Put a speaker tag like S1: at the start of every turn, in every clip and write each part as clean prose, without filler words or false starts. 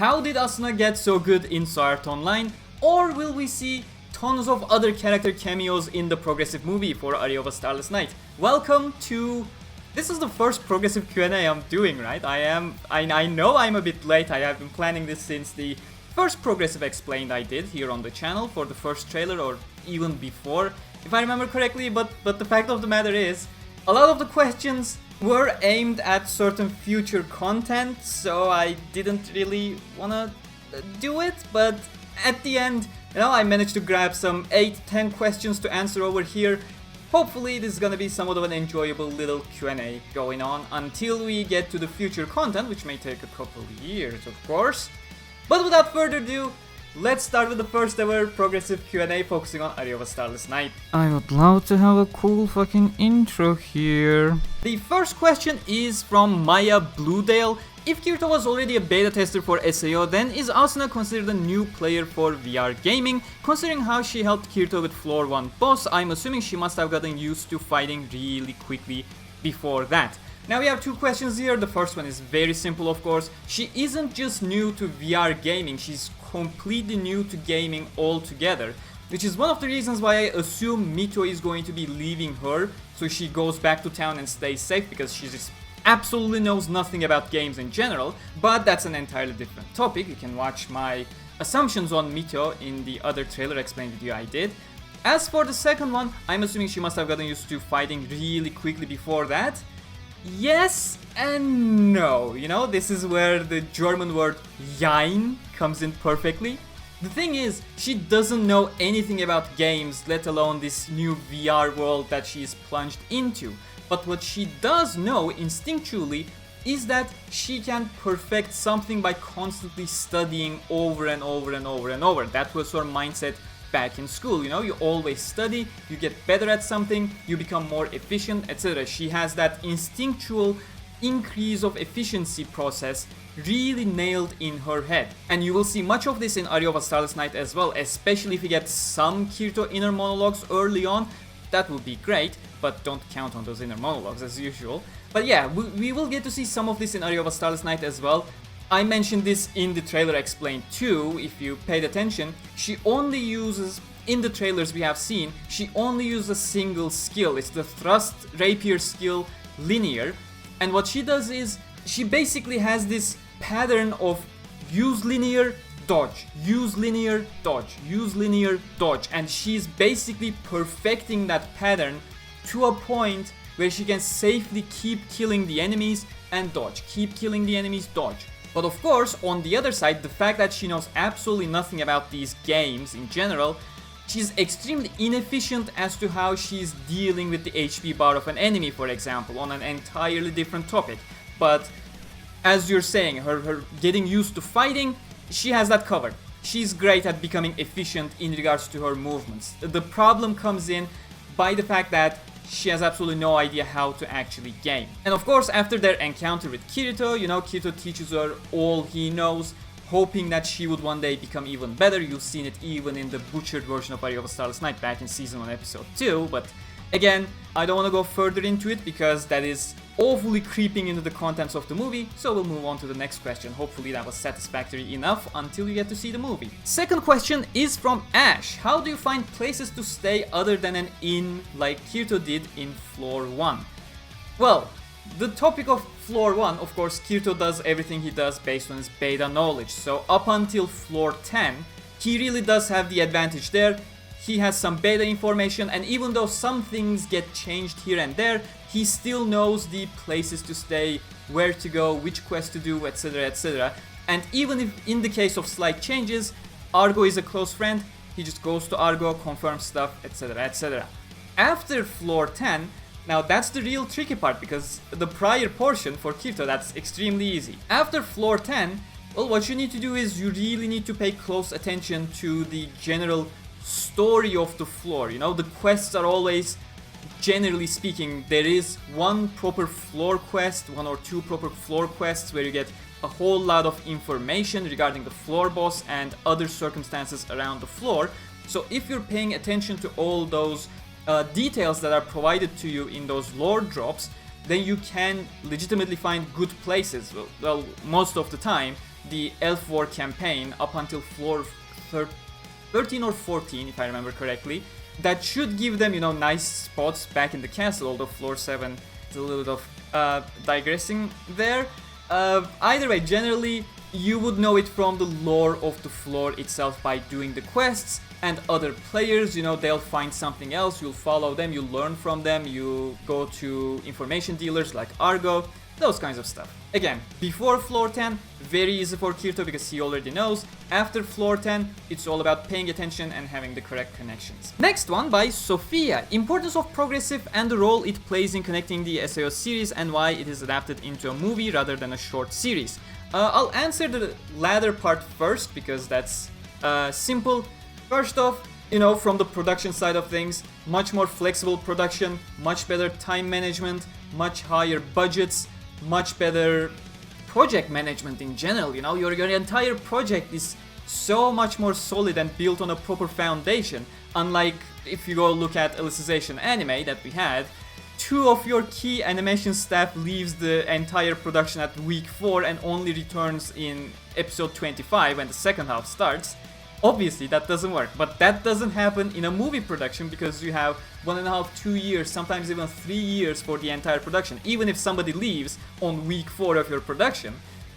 S1: How did Asuna get so good in Sword Art Online? Or will we see tons of other character cameos in the progressive movie for Aria of Starless Night? Welcome to... This is the first progressive Q&A I'm doing, right? I know I'm a bit late. I have been planning this since the first progressive explained I did here on the channel for the first trailer, or even before, if I remember correctly, but the fact of the matter is, a lot of the questions were aimed at certain future content, so I didn't really wanna do it, but at the end, I managed to grab some 8-10 questions to answer over here. Hopefully this is gonna be somewhat of an enjoyable little Q&A going on until we get to the future content, which may take a couple of years, of course. But without further ado, let's start with the first ever progressive Q&A focusing on Aria of a Starless Night. I would love to have a cool fucking intro here. The first question is from Maya Bluedale. If Kirito was already a beta tester for SAO, then is Asuna considered a new player for VR gaming? Considering how she helped Kirito with floor 1 boss, I'm assuming she must have gotten used to fighting really quickly before that. Now we have two questions here. The first one is very simple, of course. She isn't just new to VR gaming, she's completely new to gaming altogether, which is one of the reasons why I assume Mito is going to be leaving her, so she goes back to town and stays safe, because she just absolutely knows nothing about games in general. But that's an entirely different topic. You can watch my assumptions on Mito in the other trailer explain video I did. As for the second one, I'm assuming she must have gotten used to fighting really quickly before that. Yes and no, this is where the German word Jein comes in perfectly. The thing is, she doesn't know anything about games, let alone this new VR world that she is plunged into. But what she does know instinctually is that she can perfect something by constantly studying over and over and over and over. That was her mindset back in school. You always study, you get better at something, you become more efficient, etc. She has that instinctual increase of efficiency process really nailed in her head. And you will see much of this in Aria of a Starless Night as well, especially if you get some Kirito inner monologues early on. That would be great, but don't count on those inner monologues as usual. But yeah, we will get to see some of this in Aria of a Starless Night as well. I mentioned this in the trailer explained too, if you paid attention. She only uses, in the trailers we have seen, she only uses a single skill. It's the thrust rapier skill linear. And what she does is, she basically has this pattern of use linear, dodge, use linear, dodge, use linear, dodge. And she's basically perfecting that pattern to a point where she can safely keep killing the enemies and dodge, keep killing the enemies, dodge. But of course, on the other side, the fact that she knows absolutely nothing about these games in general, she's extremely inefficient as to how she's dealing with the HP bar of an enemy, for example, on an entirely different topic. But as you're saying, her getting used to fighting, she has that covered. She's great at becoming efficient in regards to her movements. The problem comes in by the fact that she has absolutely no idea how to actually game. And of course, after their encounter with Kirito, Kirito teaches her all he knows, hoping that she would one day become even better. You've seen it even in the butchered version of Aria of a Starless Night back in season 1 episode 2, but again, I don't want to go further into it because that is awfully creeping into the contents of the movie, so we'll move on to the next question. Hopefully that was satisfactory enough until you get to see the movie. Second question is from Ash. How do you find places to stay other than an inn like Kirito did in floor 1? Well, the topic of floor 1, of course, Kirito does everything he does based on his beta knowledge, so up until floor 10, he really does have the advantage there. He has some beta information, and even though some things get changed here and there, he still knows the places to stay, where to go, which quest to do, etc, etc. And even if in the case of slight changes, Argo is a close friend, he just goes to Argo, confirms stuff, etc, etc. After floor 10, now that's the real tricky part, because the prior portion for Kirito, that's extremely easy. After floor 10, well, what you need to do is you really need to pay close attention to the general story of the floor. The quests are always, generally speaking, there is one proper floor quest, one or two proper floor quests where you get a whole lot of information regarding the floor boss and other circumstances around the floor. So if you're paying attention to all those details that are provided to you in those lore drops, then you can legitimately find good places, well, most of the time, the Elf War campaign up until floor 13 or 14, if I remember correctly. That should give them, you know, nice spots back in the castle, although floor 7 is a little bit of digressing there. Either way, generally, you would know it from the lore of the floor itself by doing the quests, and other players, you know, they'll find something else, you'll follow them, you learn from them, you go to information dealers like Argo, those kinds of stuff. Again, before floor 10, very easy for Kirito because he already knows. After floor 10, it's all about paying attention and having the correct connections. Next one by Sophia. Importance of progressive and the role it plays in connecting the SAO series and why it is adapted into a movie rather than a short series. I'll answer the latter part first because that's simple. First off, you know, from the production side of things, much more flexible production, much better time management, much higher budgets, much better project management in general. You know, your entire project is so much more solid and built on a proper foundation. Unlike if you go look at Alicization anime that we had, 2 of your key animation staff leaves the entire production at week 4 and only returns in episode 25 when the second half starts. Obviously that doesn't work, but that doesn't happen in a movie production because you have 1.5, 2 years, sometimes even 3 years for the entire production. Even if somebody leaves on week 4 of your production,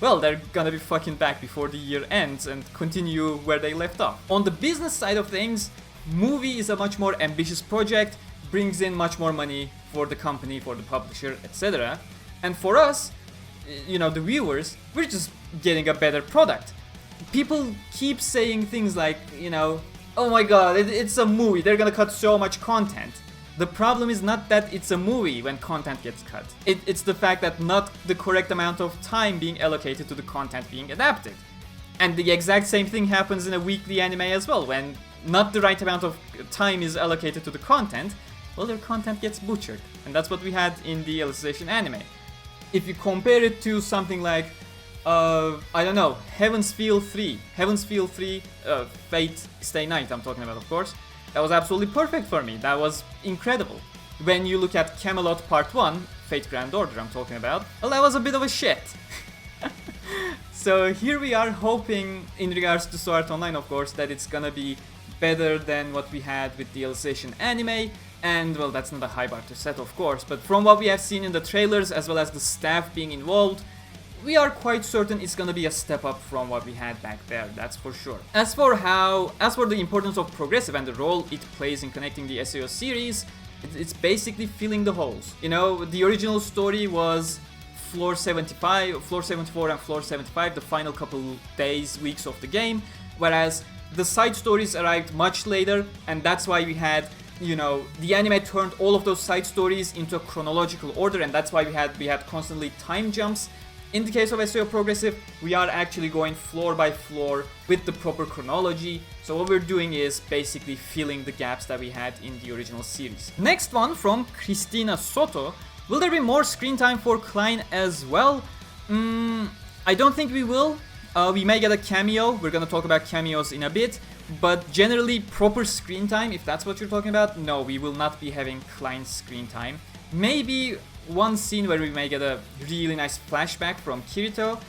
S1: well, they're gonna be fucking back before the year ends and continue where they left off. On the business side of things, movie is a much more ambitious project, brings in much more money for the company, for the publisher, etc. And for us, you know, the viewers, we're just getting a better product. People keep saying things like, you know, oh my god, it's a movie, they're gonna cut so much content. The problem is not that it's a movie when content gets cut. It's the fact that not the correct amount of time being allocated to the content being adapted. And the exact same thing happens in a weekly anime as well. When not the right amount of time is allocated to the content, well, their content gets butchered. And that's what we had in the Alicization anime. If you compare it to something like I don't know, Heaven's Feel 3, Fate Stay Night I'm talking about, of course. That was absolutely perfect for me, that was incredible. When you look at Camelot Part 1, Fate Grand Order I'm talking about, well, that was a bit of a shit. So here we are hoping, in regards to Sword Art Online of course, that it's gonna be better than what we had with the Alicization anime. And well, that's not a high bar to set of course, but from what we have seen in the trailers as well as the staff being involved, we are quite certain it's gonna be a step up from what we had back there, that's for sure. As for the importance of progressive and the role it plays in connecting the SAO series, it's basically filling the holes. You know, the original story was floor 75, floor 74 and floor 75, the final couple days, weeks of the game, whereas the side stories arrived much later, and that's why we had, you know, the anime turned all of those side stories into a chronological order, and that's why we had constantly time jumps. In the case of SAO Progressive, we are actually going floor by floor with the proper chronology, so what we're doing is basically filling the gaps that we had in the original series. Next one from Christina Soto. Will there be more screen time for Klein as well? I don't think we will. We may get a cameo, we're gonna talk about cameos in a bit, but generally proper screen time, if that's what you're talking about, no, we will not be having Klein's screen time. Maybe one scene where we may get a really nice flashback from Kirito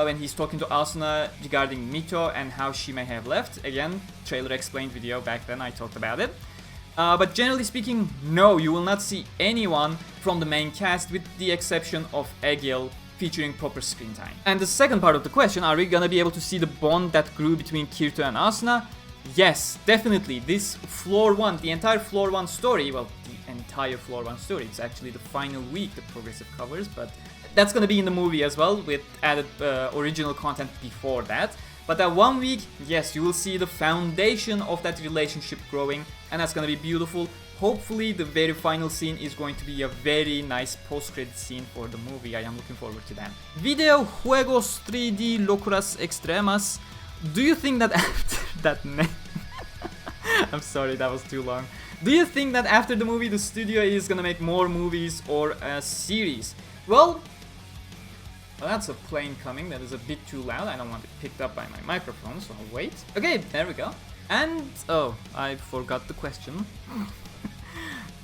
S1: when he's talking to Asuna regarding Mito and how she may have left. Again, trailer explained video back then, I talked about it. But generally speaking, no, you will not see anyone from the main cast with the exception of Egil featuring proper screen time. And the second part of the question, are we gonna be able to see the bond that grew between Kirito and Asuna? Yes, definitely. This floor 1, the entire floor 1 story, well, the entire floor 1 story, it's actually the final week the progressive covers, but that's gonna be in the movie as well with added original content before that. But that 1 week, yes, you will see the foundation of that relationship growing, and that's gonna be beautiful. Hopefully the very final scene is going to be a very nice post-credit scene for the movie. I am looking forward to that. Video Juegos 3D Locuras Extremas. Do you think that after that name... I'm sorry, that was too long. Do you think that after the movie the studio is gonna make more movies or a series? Well, that's a plane coming. That is a bit too loud. I don't want it picked up by my microphone, so I'll wait. Okay, there we go. And, oh, I forgot the question.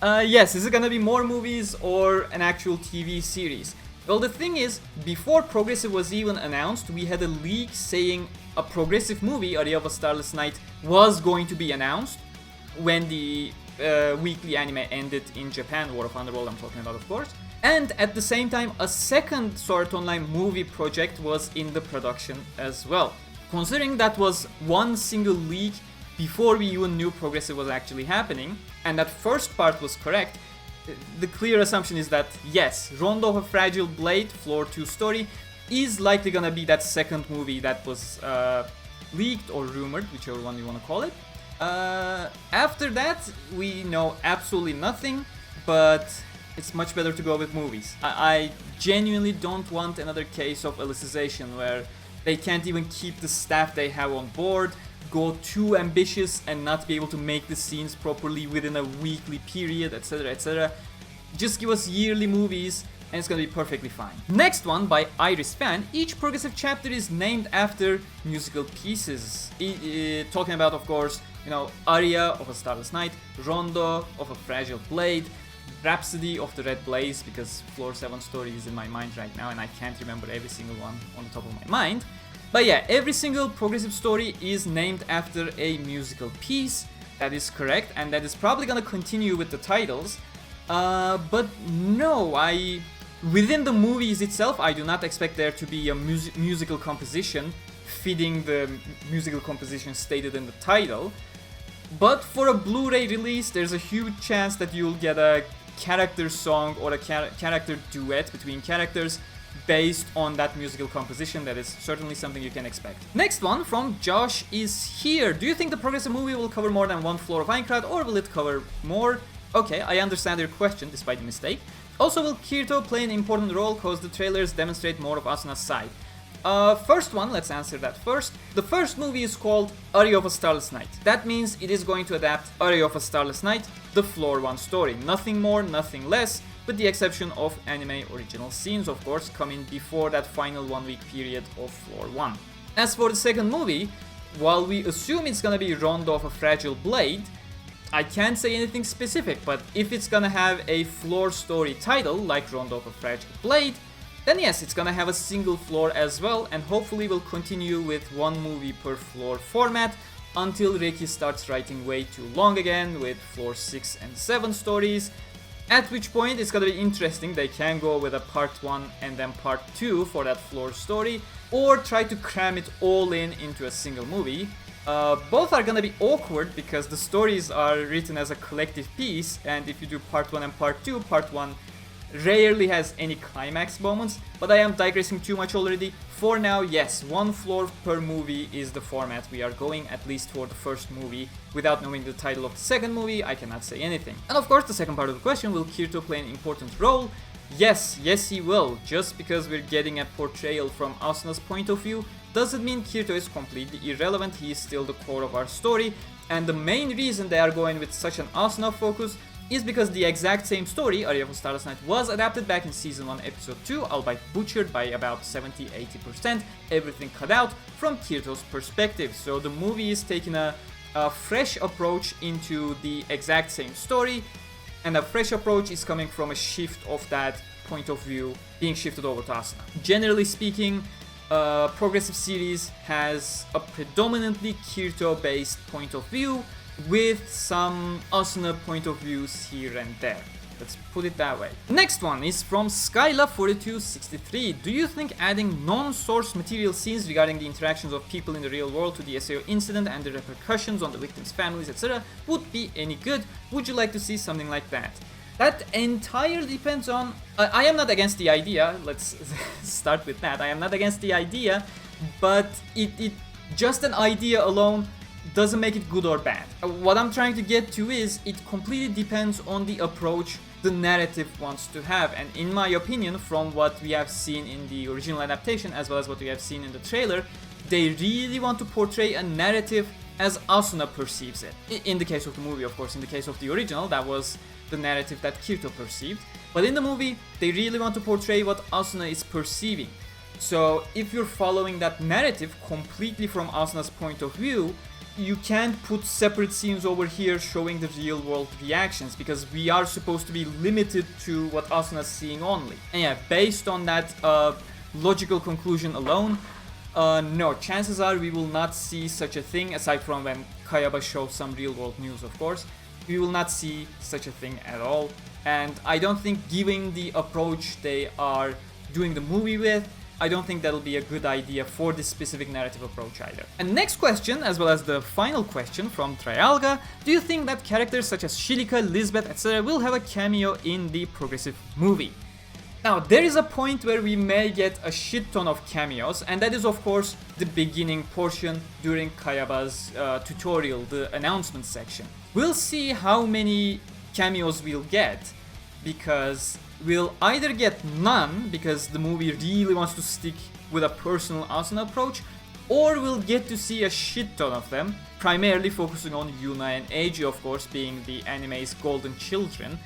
S1: Yes, is it gonna be more movies or an actual TV series? Well, the thing is, before Progressive was even announced, we had a leak saying a Progressive movie, Aria of a Starless Night, was going to be announced when the weekly anime ended in Japan, War of Underworld I'm talking about, of course. And at the same time, a second Sword Art Online movie project was in the production as well. Considering that was one single leak before we even knew Progressive was actually happening, and that first part was correct, the clear assumption is that yes, Rondo of a Fragile Blade Floor 2 story is likely gonna be that second movie that was leaked or rumored, whichever one you wanna call it. After that, we know absolutely nothing, but it's much better to go with movies. I genuinely don't want another case of Alicization where they can't even keep the staff they have on board, go too ambitious and not be able to make the scenes properly within a weekly period, etc, etc. Just give us yearly movies and it's gonna be perfectly fine. Next one by Iris Fan. Each Progressive chapter is named after musical pieces. Talking about, of course, Aria of a Starless Night, Rondo of a Fragile Blade, Rhapsody of the Red Blaze, because Floor 7 story is in my mind right now and I can't remember every single one on the top of my mind. But yeah, every single Progressive story is named after a musical piece. That is correct, and that is probably gonna continue with the titles. But no, within the movies itself, I do not expect there to be a musical composition fitting the musical composition stated in the title. But for a Blu-ray release, there's a huge chance that you'll get a character song or a character duet between characters based on that musical composition. That is certainly something you can expect. Next one from Josh is here. Do you think the Progressive movie will cover more than one floor of Aincrad, or will it cover more? Okay, I understand your question despite the mistake. Also, will Kirito play an important role cause the trailers demonstrate more of Asuna's side? First one, let's answer that first. The first movie is called Aria of a Starless Night. That means it is going to adapt Aria of a Starless Night, the Floor 1 story. Nothing more, nothing less, with the exception of anime original scenes, of course, coming before that final 1 week period of Floor 1. As for the second movie, while we assume it's gonna be Rondo of a Fragile Blade, I can't say anything specific, but if it's gonna have a floor story title, like Rondo of a Fragile Blade, then yes, it's gonna have a single floor as well, and hopefully will continue with one movie per floor format until Reiki starts writing way too long again with floor 6 and 7 stories, at which point it's gonna be interesting. They can go with a part 1 and then part 2 for that floor story, or try to cram it all into a single movie. Both are gonna be awkward because the stories are written as a collective piece, and if you do part 1 and part 2, part 1 rarely has any climax moments, but I am digressing too much already. For now, yes, one floor per movie is the format we are going, at least for the first movie. Without knowing the title of the second movie, I cannot say anything. And of course, the second part of the question, will Kirito play an important role? Yes, he will. Just because we're getting a portrayal from Asuna's point of view doesn't mean Kirito is completely irrelevant. He is still the core of our story, and the main reason they are going with such an Asuna focus is because the exact same story, Aria of Starless Night, was adapted back in Season 1, Episode 2, albeit butchered by about 70-80%, everything cut out from Kirito's perspective. So the movie is taking a fresh approach into the exact same story, and a fresh approach is coming from a shift of that point of view being shifted over to Asuna. Generally speaking, Progressive series has a predominantly Kirito-based point of view, with some Asuna point of views here and there. Let's put it that way. Next one is from Skyla4263. Do you think adding non-source material scenes regarding the interactions of people in the real world to the SAO incident and the repercussions on the victims' families, etc. would be any good? Would you like to see something like that? That entirely depends on... I am not against the idea, let's start with that. I am not against the idea, but it just an idea alone doesn't make it good or bad. What I'm trying to get to is, it completely depends on the approach the narrative wants to have, and in my opinion, from what we have seen in the original adaptation as well as what we have seen in the trailer, they really want to portray a narrative as Asuna perceives it. In the case of the movie, of course. In the case of the original, that was the narrative that Kirito perceived, but in the movie, they really want to portray what Asuna is perceiving. So if you're following that narrative completely from Asuna's point of view, you can't put separate scenes over here showing the real world reactions because we are supposed to be limited to what Asuna's seeing only. And yeah, based on that logical conclusion alone, no, chances are we will not see such a thing, aside from when Kayaba shows some real world news, of course. We will not see such a thing at all, and I don't think, given the approach they are doing the movie with, I don't think that'll be a good idea for this specific narrative approach either. And next question, as well as the final question from Trialga: do you think that characters such as Silica, Lisbeth, etc. will have a cameo in the progressive movie? Now, there is a point where we may get a shit ton of cameos, and that is of course the beginning portion during Kayaba's tutorial, the announcement section. We'll see how many cameos we'll get, because we'll either get none, because the movie really wants to stick with a personal Asuna approach, or we'll get to see a shit ton of them, primarily focusing on Yuna and Eiji, of course, being the anime's golden children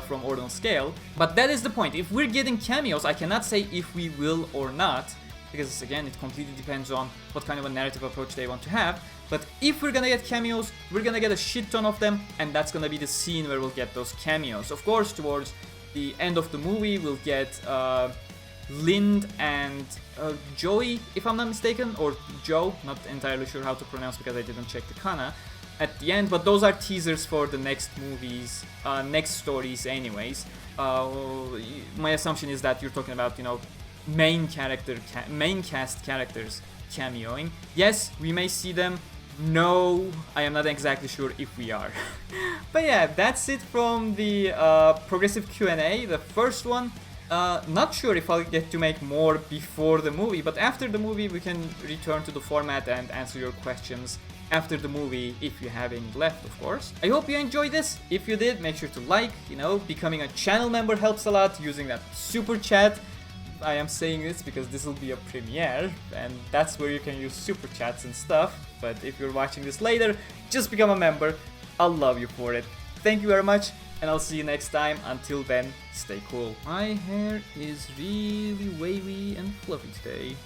S1: from Ordinal Scale. But that is the point. If we're getting cameos, I cannot say if we will or not, because again, it completely depends on what kind of a narrative approach they want to have. But if we're gonna get cameos, we're gonna get a shit ton of them, and that's gonna be the scene where we'll get those cameos. Of course, towards the end of the movie, we'll get Lind and Joey, if I'm not mistaken, or Joe, not entirely sure how to pronounce because I didn't check the kana at the end, but those are teasers for the next movies, next stories anyways. My assumption is that you're talking about, you know, main cast characters cameoing. Yes, we may see them. No, I am not exactly sure if we are. But yeah, that's it from the progressive Q&A, the first one. Not sure if I'll get to make more before the movie, but after the movie we can return to the format and answer your questions after the movie, if you have any left, of course. I hope you enjoyed this. If you did, make sure to like, you know, becoming a channel member helps a lot, using that super chat. I am saying this because this will be a premiere, and that's where you can use super chats and stuff. But if you're watching this later, just become a member. I'll love you for it. Thank you very much, and I'll see you next time. Until then, stay cool. My hair is really wavy and fluffy today.